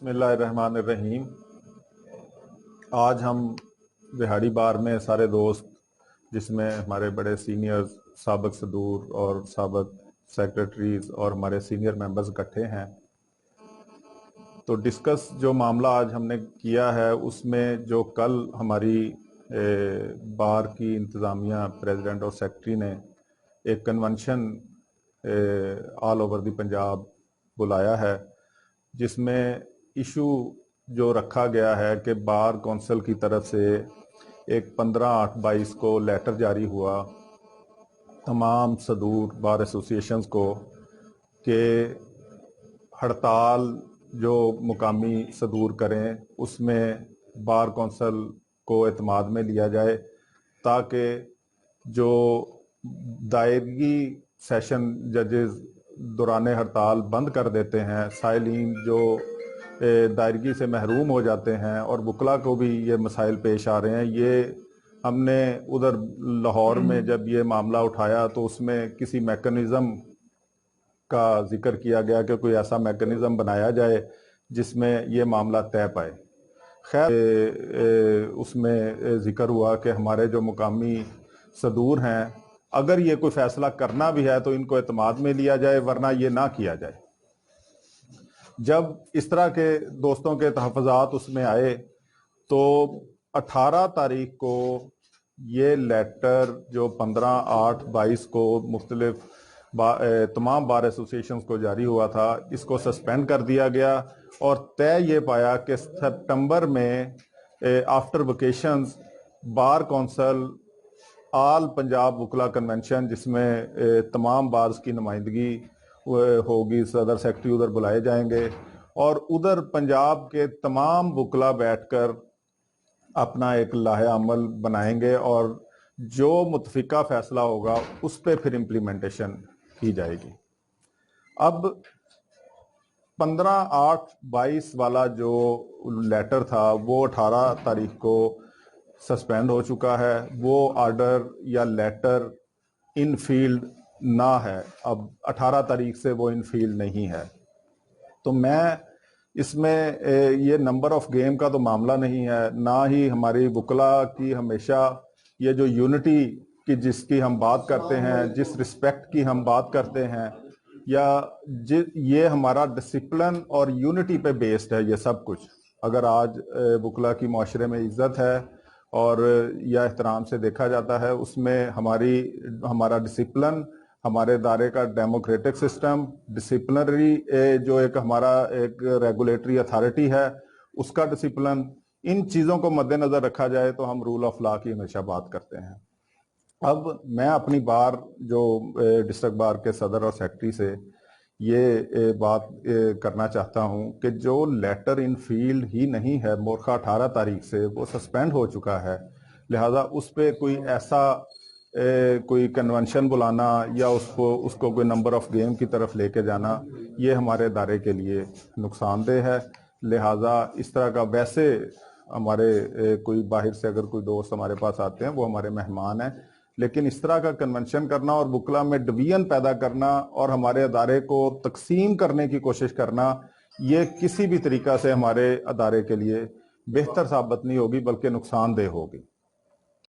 बिस्मिल्लाहिर्रहमानिर्रहीम। आज हम दिहाड़ी बार में सारे दोस्त, जिसमें हमारे बड़े सीनियर्स, साबिक सदूर और साबिक सेक्रेटरीज और हमारे सीनियर मेंबर्स इकट्ठे हैं, तो डिस्कस जो मामला आज हमने किया है उसमें जो कल हमारी बार की इंतज़ामिया, प्रेसिडेंट और सेक्रेटरी ने एक convention all over the Punjab बुलाया है, जिसमें इशू जो रखा गया है कि बार कौंसिल की तरफ से एक 15/8/22 को लेटर जारी हुआ तमाम सदूर बार एसोसिएशंस को कि हड़ताल जो मुकामी सदूर करें उसमें बार कौंसिल को एतमाद में लिया जाए, ताकि जो दायरगी सेशन जजेस दौरान हड़ताल बंद कर देते हैं, साइलिन जो दायरगी से महरूम हो जाते हैं और वकला को भी ये मसाइल पेश आ रहे हैं। ये हमने उधर लाहौर में जब ये मामला उठाया तो उसमें किसी मैकेनिज़्म का जिक्र किया गया कि कोई ऐसा मैकेनिज़्म बनाया जाए जिसमें ये मामला तय पाए। खैर उसमें जिक्र हुआ कि हमारे जो मुकामी सदूर हैं, अगर ये कोई फैसला करना भी है तो इनको एतमाद में लिया जाए, वरना ये ना किया जाए। जब इस तरह के दोस्तों के तहफ़्फ़ुज़ात उसमें आए तो 18 तारीख को ये लेटर जो 15/8/22 को मुख्तलिफ तमाम बार एसोसिएशंस को जारी हुआ था, इसको सस्पेंड कर दिया गया और तय ये पाया कि सितंबर में आफ्टर वेकेशंस बार कौंसिल आल पंजाब वकला कन्वेंशन, जिसमें तमाम बार्स की नुमाइंदगी होगी, सदर सेक्रेटरी उधर बुलाए जाएंगे और उधर पंजाब के तमाम वकला बैठकर अपना एक लाहे अमल बनाएंगे और जो मुतफिका फैसला होगा उस पर फिर इम्प्लीमेंटेशन की जाएगी। अब 15/8/22 वाला जो लेटर था वो 18 तारीख को सस्पेंड हो चुका है। वो ऑर्डर या लेटर इन फील्ड ना है, अब 18 तारीख से वो इन फील्ड नहीं है। तो मैं इसमें ये नंबर ऑफ गेम का तो मामला नहीं है, ना ही हमारी वकला की हमेशा ये जो यूनिटी की जिसकी हम बात करते हैं, जिस रिस्पेक्ट की हम बात करते हैं, या ये हमारा डिसिप्लिन और यूनिटी पे बेस्ड है ये सब कुछ। अगर आज वकला की माशरे में इज्जत है और या एहतराम से देखा जाता है, उसमें हमारा डिसिप्लिन, हमारे इदारे का डेमोक्रेटिक सिस्टम, डिसिप्लिनरी जो एक हमारा एक रेगुलेटरी अथॉरिटी है उसका डिसिप्लिन, इन चीज़ों को मद्देनज़र रखा जाए तो हम रूल ऑफ लॉ की हमेशा बात करते हैं। अब मैं अपनी बार जो डिस्ट्रिक्ट बार के सदर और सेक्रेटरी से ये बात करना चाहता हूं कि जो लेटर इन फील्ड ही नहीं है, मोरखा 18 तारीख से वो सस्पेंड हो चुका है, लिहाजा उस पर कोई ऐसा कोई कन्वेंशन बुलाना या उसको कोई नंबर ऑफ गेम की तरफ लेके जाना, ये हमारे इदारे के लिए नुकसानदेह है। लिहाजा इस तरह का, वैसे हमारे कोई बाहर से अगर कोई दोस्त हमारे पास आते हैं वो हमारे मेहमान हैं, लेकिन इस तरह का कन्वेंशन करना और वकला में डिवीजन पैदा करना और हमारे अदारे को तकसीम करने की कोशिश करना, ये किसी भी तरीका से हमारे अदारे के लिए बेहतर साबित नहीं होगी, बल्कि नुकसानदेह होगी।